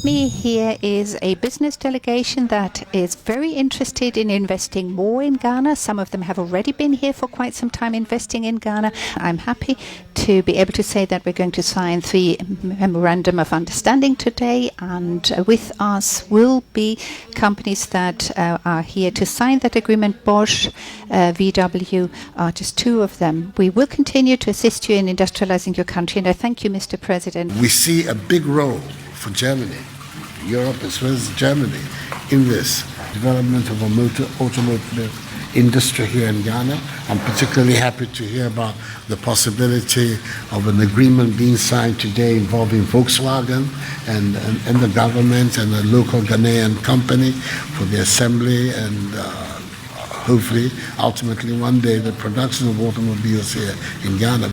with me here is a business delegation that is very interested in investing more in Ghana. Some of them have already been here for quite some time investing in Ghana. I'm happy to be able to say that we're going to sign 3 memorandum of understanding today, and with us will be companies that are here to sign that agreement. Bosch, VW are just 2 of them. We will continue to assist you in industrializing your country, and I thank you, Mr. President. We see a big role for Germany, Europe as well as Germany, in this development of a automotive industry here in Ghana. I'm particularly happy to hear about the possibility of an agreement being signed today involving Volkswagen and the government and a local Ghanaian company for the assembly and hopefully, ultimately, one day, the production of automobiles here in Ghana.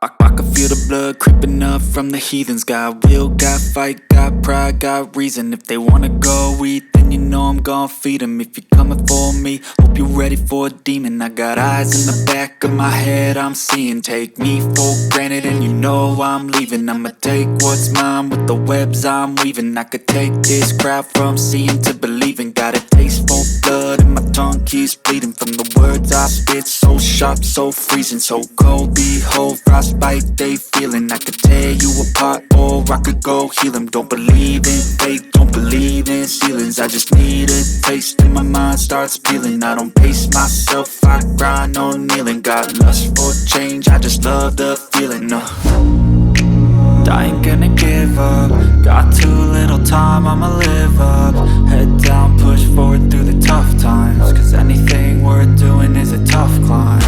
I can feel the blood creeping up from the heathens. Got will, got fight, got pride, got reason. If they wanna go eat, then you know I'm gon' feed them. If you're coming for me, hope you're ready for a demon. I got eyes in the back of my head, I'm seeing. Take me for granted and you know I'm leaving. I'ma take what's mine with the webs I'm weaving. I could take this crowd from seeing to believing. Got a taste for blood and my tongue keeps bleeding. From the words I spit, so sharp, so freezing, so cold. Behold, frostbite they feeling. I could tear you apart or I could go heal them. Don't believe in fate, don't believe in ceilings. I just need a taste and my mind starts peeling. I don't pace myself, I grind on kneeling. Got lust for change, I just love the feeling. I ain't gonna give up. Got too little time, I'ma live up. Head down, push forward through the tough times. Cause anything worth doing is a tough climb.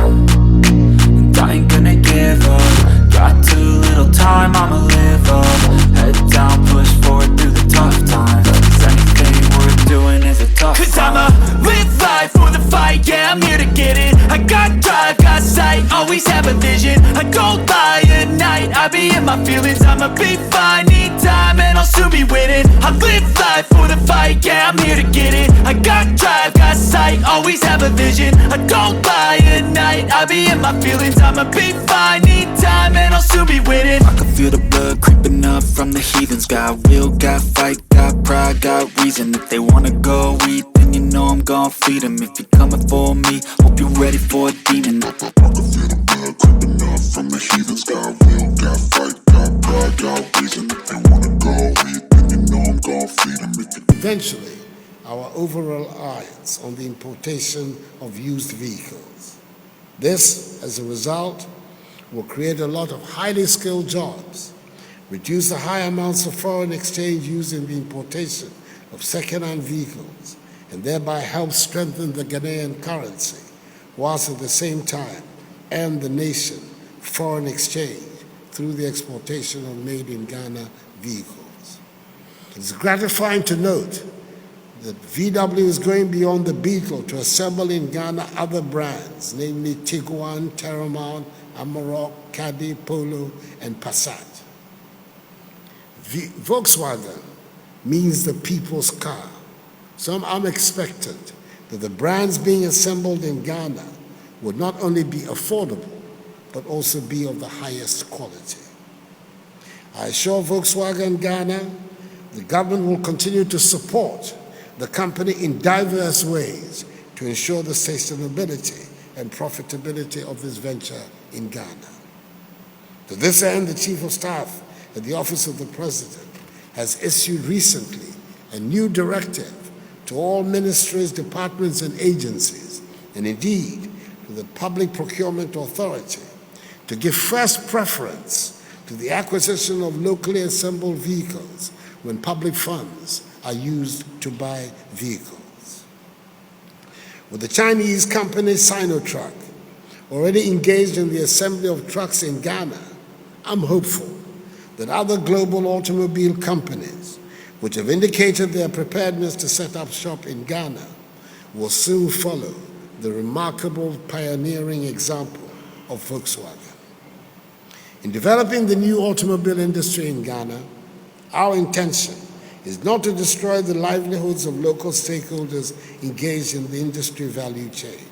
And I ain't gonna give up. Got too little time, I'ma live up. Head down, push forward through the tough times. Cause anything worth doing is a tough climb. Cause I'ma live life for the fight, yeah, I'm here to get it. I got drive, got sight, always have a vision. I go by at night, I be in my feelings. I'ma be fine, need time and I'll soon be winning. I live life for the fight, yeah, I'm here to get it. I got drive, got sight, always have a vision. I go by at night, I be in my feelings. I'ma be fine, need time and I'll soon be winning. I can feel the blood creeping up from the heathens. Got will, got fight, got pride, got reason. If they wanna go eat, then you know I'm gon' feed them. If you're coming for me, hope you're ready for a demon. I can feel the blood creeping up from the heathens. Got will, got fight, got pride, got reason. If they wanna go eat, then you know I'm gon' feed them. Eventually, our overall eyes on the importation of used vehicles. This, as a result, will create a lot of highly skilled jobs reduce the high amounts of foreign exchange used in the importation of second-hand vehicles, and thereby help strengthen the Ghanaian currency, whilst at the same time earn the nation foreign exchange through the exportation of made-in-Ghana vehicles. It's gratifying to note that VW is going beyond the Beetle to assemble in Ghana other brands, namely Tiguan, Terramount, Amarok, Caddy, Polo, and Passat. Volkswagen means the people's car, so I'm expectant that the brands being assembled in Ghana would not only be affordable, but also be of the highest quality. I assure Volkswagen Ghana the government will continue to support the company in diverse ways to ensure the sustainability and profitability of this venture in Ghana. To this end, the Chief of Staff at the Office of the President has issued recently a new directive to all ministries, departments, and agencies, and indeed to the Public Procurement Authority, to give first preference to the acquisition of locally assembled vehicles when public funds are used to buy vehicles. With the Chinese company Sinotruck already engaged in the assembly of trucks in Ghana, I'm hopeful that other global automobile companies, which have indicated their preparedness to set up shop in Ghana, will soon follow the remarkable pioneering example of Volkswagen. In developing the new automobile industry in Ghana, our intention is not to destroy the livelihoods of local stakeholders engaged in the industry value chain.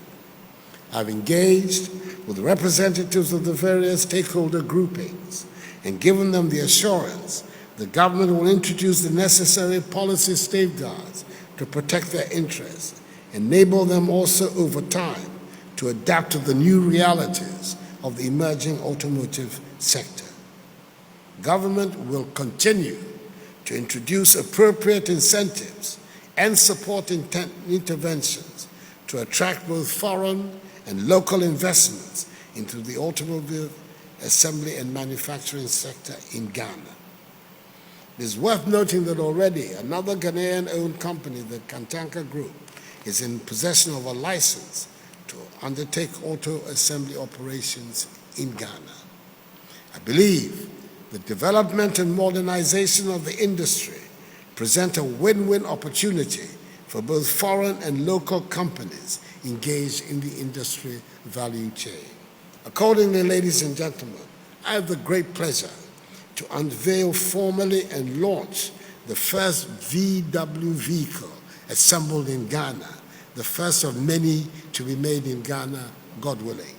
I've engaged with representatives of the various stakeholder groupings and given them the assurance the government will introduce the necessary policy safeguards to protect their interests, enable them also over time to adapt to the new realities of the emerging automotive sector. Government will continue to introduce appropriate incentives and support interventions to attract both foreign and local investments into the automobile assembly and manufacturing sector in Ghana. It is worth noting that already another Ghanaian-owned company, the Kantanka Group, is in possession of a license to undertake auto assembly operations in Ghana. I believe the development and modernization of the industry present a win-win opportunity for both foreign and local companies engaged in the industry value chain. Accordingly, ladies and gentlemen, I have the great pleasure to unveil formally and launch the first VW vehicle assembled in Ghana, the first of many to be made in Ghana, God willing.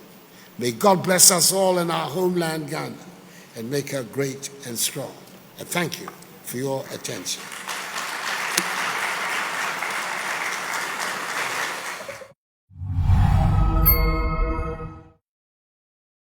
May God bless us all in our homeland, Ghana, and make her great and strong. And thank you for your attention.